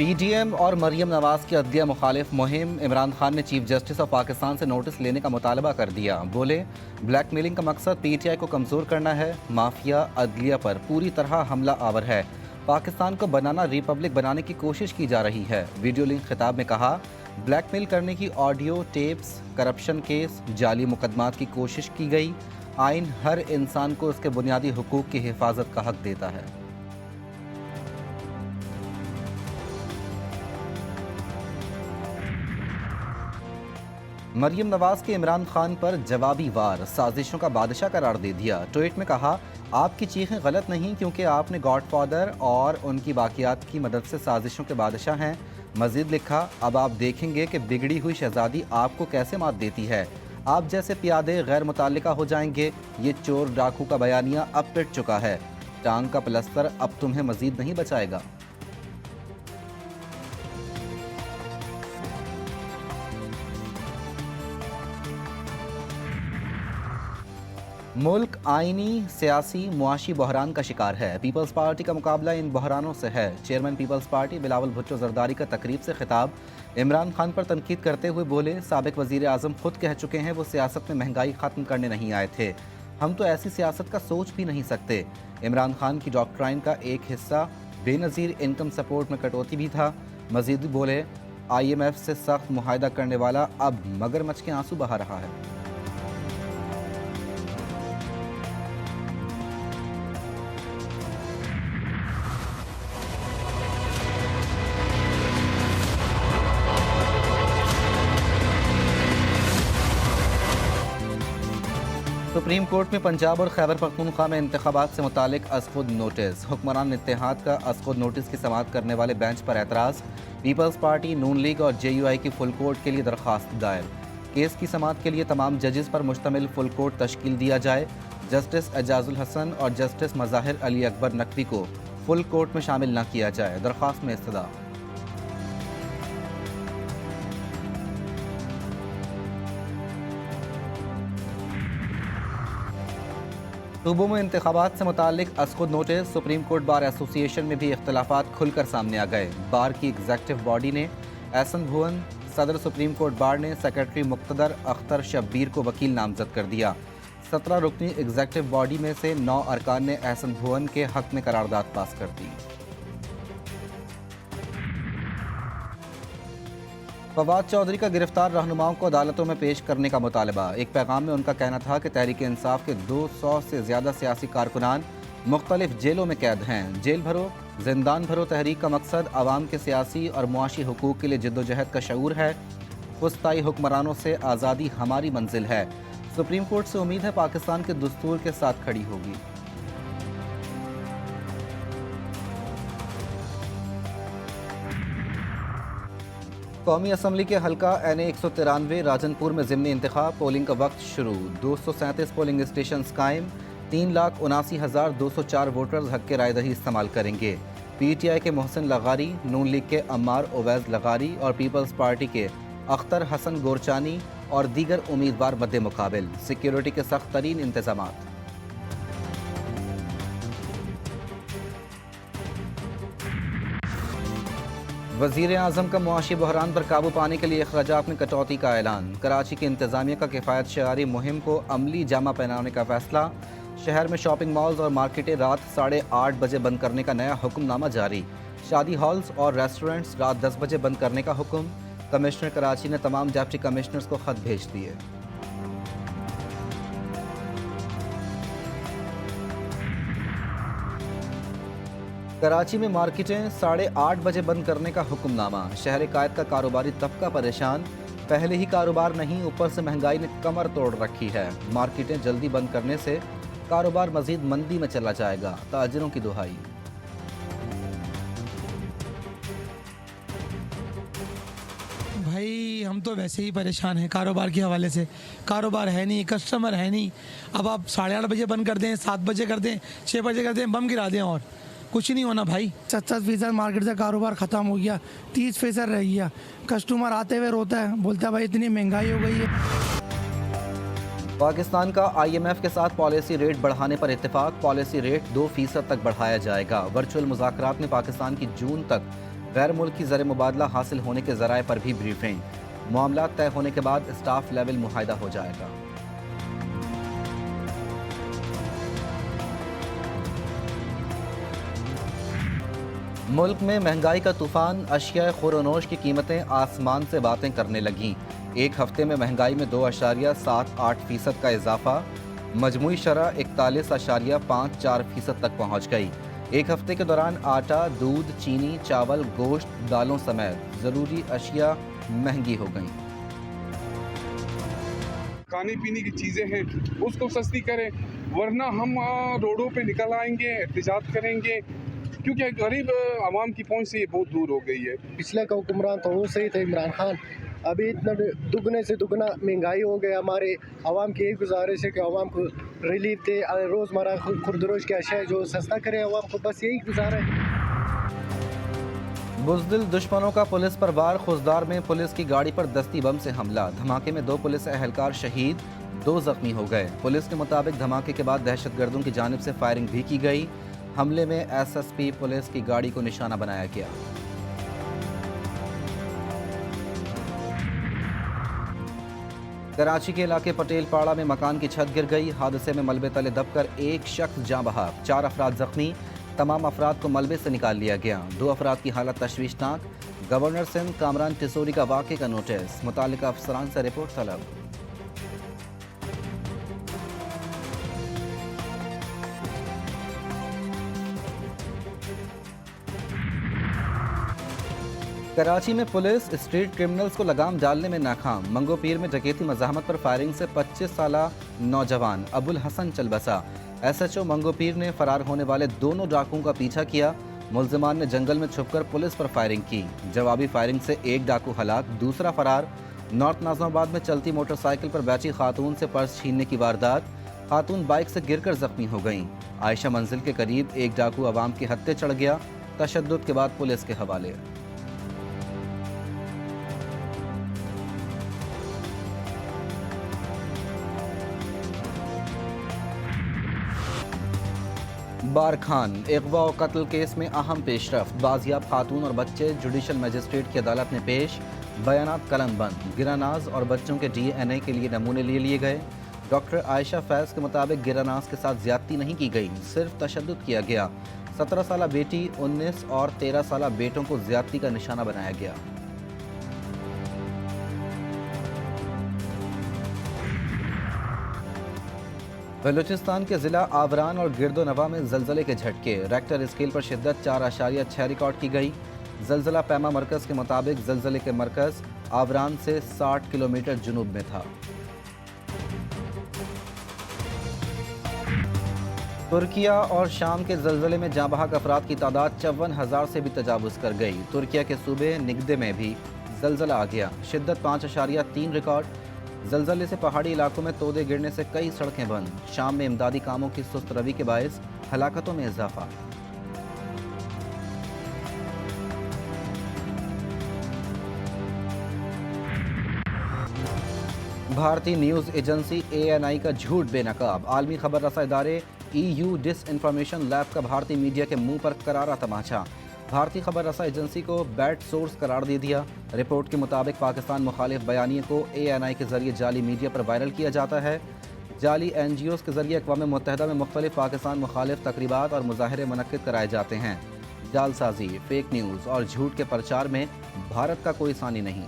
PDM और मरियम नवाज की अदलिया मुखालिफ मुहिम। इमरान खान ने चीफ जस्टिस ऑफ पाकिस्तान से नोटिस लेने का मुतालबा कर दिया। बोले, ब्लैकमेलिंग का मकसद पीटीआई को कमज़ोर करना है। माफिया अदलिया पर पूरी तरह हमला आवर है। पाकिस्तान को बनाना रिपब्लिक बनाने की कोशिश की जा रही है। वीडियो लिंक खिताब में कहा, ब्लैकमेल करने की ऑडियो टेप्स, करप्शन केस, जाली मुकदमात की कोशिश की गई। आइन हर इंसान को उसके बुनियादी हुकूक की हिफाजत का हक देता है। मरियम नवाज के इमरान खान पर जवाबी वार, साजिशों का बादशाह करार दे दिया। ट्वीट में कहा, आपकी चीखें गलत नहीं क्योंकि आपने गॉडफादर और उनकी बाकियात की मदद से साजिशों के बादशाह हैं। मजीद लिखा, अब आप देखेंगे कि बिगड़ी हुई शहजादी आपको कैसे मात देती है। आप जैसे प्यादे गैर मुताल्लिका हो जाएंगे। ये चोर डाकू का बयानिया अब पिट चुका है। टांग का प्लस्तर अब तुम्हें मजीद नहीं बचाएगा। मुल्क आइनी, सियासी, मुआशी बहरान का शिकार है। पीपल्स पार्टी का मुकाबला इन बहरानों से है। Chairman Peoples Party Bilawal Bhutto Zardari का तकरीब से खिताब। इमरान खान पर तनकीद करते हुए बोले, साबिक वजीर आजम खुद कह चुके हैं वो सियासत में महंगाई ख़त्म करने नहीं आए थे। हम तो ऐसी सियासत का सोच भी नहीं सकते। इमरान खान की डॉक्ट्राइन का एक हिस्सा बेनज़ीर इनकम सपोर्ट में कटौती भी था। मजीद बोले, IMF से सख्त मुआहदा करने वाला अब मगरमच्छ के आंसू बहा रहा है। सुप्रीम कोर्ट में पंजाब और खैबर पख्तूनख्वा में इंतखाबात से मुतालिक असखुद नोटिस। हुक्मरान इत्तेहाद का असखुद नोटिस की समाअत करने वाले बेंच पर एतराज़। पीपल्स पार्टी, नून लीग और JUI की फुल कोर्ट के लिए दरख्वास्त दायर। केस की समाअत के लिए तमाम जजेस पर मुश्तमिल फुल कोर्ट तश्कील दिया जाए। जस्टिस एजाजुल हसन और जस्टिस मज़ाहिर अली अकबर नकवी को फुल कोर्ट में शामिल न किया जाए। दरख्वास्त में इस्तदा। सूबों में इंतखाबात से मुतालिक असखुद notice. Supreme court bar association में भी इख्तलाफात खुलकर सामने आ गए। बार की एग्जेक्टिव बॉडी ने एहसन भुवन, सदर सुप्रीम कोर्ट बार ने सेक्रेटरी मुक्तदर अख्तर शब्बीर को वकील नामजद कर दिया। 17 रुकनी एग्जेक्टिव बॉडी में से 9 अरकान ने एहसन भुवन के हक में करारदाद पास कर दी। फवाद चौधरी का गिरफ्तार रहनुमाओं को अदालतों में पेश करने का मुतालबा। एक पैगाम में उनका कहना था कि तहरीक इंसाफ के 200 से ज़्यादा सियासी कारकुनान मुख्तलिफ जेलों में कैद हैं। जेल भरो, जिंदान भरो तहरीक का मकसद आवाम के सियासी और मुआशी हुकूक के लिए जद्दोजहद का शऊर है। फुस्ताई हुक्मरानों से आज़ादी हमारी मंजिल है। सुप्रीम कोर्ट से उम्मीद है पाकिस्तान के दस्तूर के साथ खड़ी होगी। कौमी असम्बली के हल्का NA 193 राजनपुर में ज़िमनी इंतखाब। पोलिंग का वक्त शुरू। 237 पोलिंग स्टेशन कायम। 3,79,204 वोटर्स हक के रायदही इस्तेमाल करेंगे। PTI के मोहसिन लगारी, नून लीग के अम्मार ओवैस लगारी और पीपल्स पार्टी के अख्तर हसन गोरचानी और दीगर उम्मीदवार मद्दे मुकाबिल। सिक्योरिटी के सख्त तरीन इंतजामात। वज़ीर आज़म का मुआशी बहरान पर काबू पाने के लिए अखराजात में कटौती का ऐलान। कराची की इंतज़ामिया का किफ़ायत शआरी मुहिम को अमली जामा पहनाने का फ़ैसला। शहर में शॉपिंग मॉल्स और मार्केटें रात 8:30 बजे बंद करने का नया हुक्मनामा जारी। शादी हॉल्स और रेस्टोरेंट्स रात 10 बजे बंद करने का हुक्म। कमिश्नर कराची ने तमाम डिप्टी कमिश्नर्स को ख़त भेज दिए। कराची में मार्केटें 8:30 बजे बंद करने का हुक्मनामा। शहर कायद का कारोबारी तबका परेशान। पहले ही कारोबार नहीं, ऊपर से महंगाई ने कमर तोड़ रखी है। मार्केटें जल्दी बंद करने से कारोबार मजीद मंदी में चला जाएगा। ताजिरों की दुहाई। भाई हम तो वैसे ही परेशान हैं कारोबार के हवाले से। कारोबार है नहीं, कस्टमर है नहीं। अब आप 8:30 बजे बंद कर दें, 7 बजे कर दें, 6 बजे कर दें, बम गिरा दें और कुछ नहीं होना भाई। 70% मार्केट से कारोबार ख़त्म हो गया, 30% रह गया। कस्टमर आते हुए रोता है, बोलता है भाई इतनी महंगाई हो गई है। पाकिस्तान का IMF के साथ पॉलिसी रेट बढ़ाने पर इत्तेफाक। पॉलिसी रेट 2% तक बढ़ाया जाएगा। वर्चुअल मुज़ाकरात में पाकिस्तान की जून तक गैर मुल्की ज़र मुबादला हासिल होने के ज़राए पर भी ब्रीफिंग। मामला तय होने के बाद स्टाफ लेवल मुआहदा हो जाएगा। मुल्क में महंगाई का तूफान, अशिया खुरोनोश की कीमतें आसमान से बातें करने लगीं। एक हफ्ते में महंगाई में 2.78% का इजाफा, मजमूई शरह 41.54% तक पहुंच गई। एक हफ्ते के दौरान आटा, दूध, चीनी, चावल, गोश्त, दालों समेत ज़रूरी अशिया महंगी हो गईं। खाने पीने की चीज़ें हैं उसको सस्ती करें, वरना हम रोडों पे निकल आएंगे, एहतजाज करेंगे, क्योंकि गरीब आवाम की पहुंच से ये बहुत दूर हो गई है। पिछले का हुक्मरान तो वो सही थे इमरान खान, अभी इतना दुगने से दुगना महंगाई हो गया। हमारे आवाम की एक गुजारिश है कि आवाम को रिलीफ दे, रोज़मर्रा खुरदरोज के अशिया जो सस्ता करे आवाम को, बस यही गुजारा है। बुज़दिल दुश्मनों का पुलिस पर वार, खुजदार में पुलिस की गाड़ी पर दस्ती बम से हमला। धमाके में 2 पुलिस एहलकार शहीद, 2 जख्मी हो गए। पुलिस के मुताबिक धमाके के बाद दहशतगर्दों की जानिब से फायरिंग भी की गई। हमले में SSP पुलिस की गाड़ी को निशाना बनाया गया। कराची के इलाके पटेल पाड़ा में मकान की छत गिर गई। हादसे में मलबे तले दबकर एक शख्स जाँ बहक, 4 अफराद जख्मी। तमाम अफराद को मलबे से निकाल लिया गया। 2 अफराद की हालत तशवीशनाक। गवर्नर सिंध कामरान टिसोरी का वाक़े का नोटिस, मुतालिका अफसरान से रिपोर्ट तलब। कराची में पुलिस स्ट्रीट क्रिमिनल्स को लगाम डालने में नाकाम। मंगोपीर में डकैती मज़ाहमत पर फायरिंग से 25 साला नौजवान अबुल हसन चल बसा। SHO मंगोपीर ने फरार होने वाले दोनों डाकुओं का पीछा किया। मुल्जिमान ने जंगल में छुपकर पुलिस पर फायरिंग की। जवाबी फायरिंग से एक डाकू हलाक, दूसरा फरार। नॉर्थ नाज़िमाबाद में चलती मोटरसाइकिल पर बैठी खातून से पर्स छीनने की वारदात। खातून बाइक से गिरकर जख्मी हो गईं। आयशा मंजिल के करीब एक डाकू अवाम के हत्थे चढ़ गया। तशद्दुद के बाद पुलिस के हवाले। बार खान अगवा और कत्ल केस में अहम पेशरफ्त। बाजियाब खातून और बच्चे जुडिशल मजिस्ट्रेट की अदालत में पेश। बयानात कलमबंद। गिरानाज और बच्चों के DNA के लिए नमूने ले लिए गए। डॉक्टर आयशा फैज़ के मुताबिक गिरानाज के साथ ज्यादती नहीं की गई, सिर्फ तशद्दुद किया गया। 17 साला बेटी, 19 और 13 साला बेटों को ज्यादती का निशाना बनाया गया। बलूचिस्तान के ज़िला आवरान और गिरदोनवा में ज़लज़ले के झटके। रेक्टर स्केल पर शिद्दत 4.6 रिकॉर्ड की गई। ज़लज़ला पैमा मरकज़ के मुताबिक ज़लज़ले के मरकज़ आवरान से 60 किलोमीटर जुनूब में था। तुर्किया और शाम के ज़लज़ले में जाँ बहक अफराद की तादाद 54,000 से भी तजावुज़ कर गई। तुर्किया के सूबे निगदे में भी ज़लज़ला आ गया। शिद्दत 5.3 रिकॉर्ड। ज़लज़ले से पहाड़ी इलाकों में तोदे गिरने से कई सड़कें बंद। शाम में इमदादी कामों की सुस्त रवि के बायस हलाकतों में इजाफा। भारतीय न्यूज़ एजेंसी ANI का झूठ बेनकाब। आलमी खबर रसा इदारे EU डिसइंफॉर्मेशन लैब का भारतीय मीडिया के मुंह पर करारा तमाचा। भारतीय खबर रसा एजेंसी को बैड सोर्स करार दे दिया। रिपोर्ट के मुताबिक पाकिस्तान मुखालिफ बयानिए को ANI के जरिए जाली मीडिया पर वायरल किया जाता है। जाली NGOs के जरिए अक़वाम मुत्तहिदा में मुख्तलिफ पाकिस्तान मुखालिफ तकरीबात और मुजाहरे मुनक्किद कराए जाते हैं। जालसाजी, फेक न्यूज़ और झूठ के प्रचार में भारत का कोई सानी नहीं।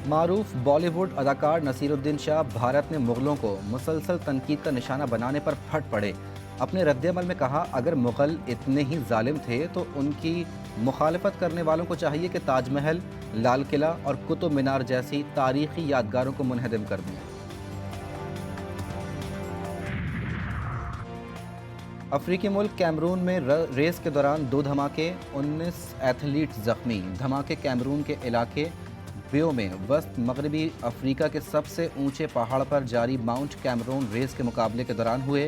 मारूफ बॉलीवुड अदाकार नसीरुद्दीन शाह भारत ने मुग़लों को मुसलसल तनकीद का निशाना बनाने पर फट पड़े। अपने रद्द-ए-अमल में कहा, अगर मुग़ल इतने ही जालिम थे तो उनकी मुखालफत करने वालों को चाहिए कि ताजमहल, लाल किला और कुतुब मीनार जैसी तारीख़ी यादगारों को मुनहदम कर दें। अफ्रीकी मुल्क कैमरून में रेस के दौरान 2 धमाके, 19 एथलीट जख्मी। धमाके कैमरून के इलाके बियो में वस्त मगरबी अफ्रीका के सबसे ऊंचे पहाड़ पर जारी माउंट कैमरून रेस के मुकाबले के दौरान हुए।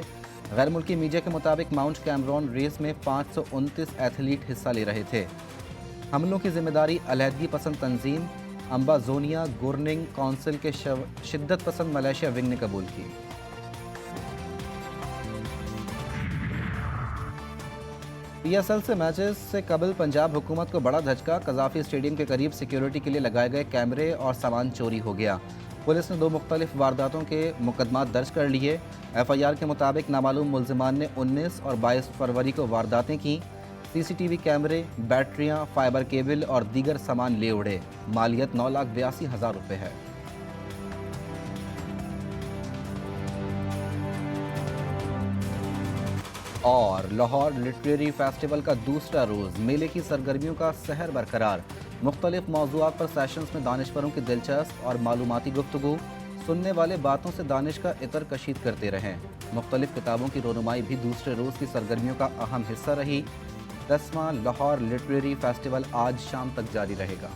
गैर मुल्की मीडिया के मुताबिक माउंट कैमरून रेस में 529 एथलीट हिस्सा ले रहे थे। हमलों की जिम्मेदारी अलहदगी पसंद तंजीम अम्बाजोनिया गुर्निंग काउंसिल के शिद्दत पसंद मलेशिया विंग ने कबूल की। PSL से मैचेस से कबल पंजाब हुकूमत को बड़ा धचका। कजाफी स्टेडियम के करीब सिक्योरिटी के लिए लगाए गए कैमरे और सामान चोरी हो गया। पुलिस ने 2 मुख्तलिफ वारदातों के मुकदमात दर्ज कर लिए। FIR के मुताबिक नामालूम मुल्जिमान ने 19 और 22 फरवरी को वारदातें की। CCTV कैमरे, बैटरियां, फाइबर केबल और दीगर सामान ले उड़े। मालियत 9,82,000 रुपये है। और लाहौर लिटरेरी फेस्टिवल का दूसरा रोज़, मेले की सरगर्मियों का सहर बरकरार। मुख्तलिफ मौज़ूआत पर सेशंस में दानिशवरों की दिलचस्प और मालूमाती गुफ्तगू। सुनने वाले बातों से दानिश का इतर कशीद करते रहें। मुख्तलिफ किताबों की रोनुमाई भी दूसरे रोज़ की सरगर्मियों का अहम हिस्सा रही। 10वां लाहौर लिटरेरी फेस्टिवल आज शाम तक जारी रहेगा।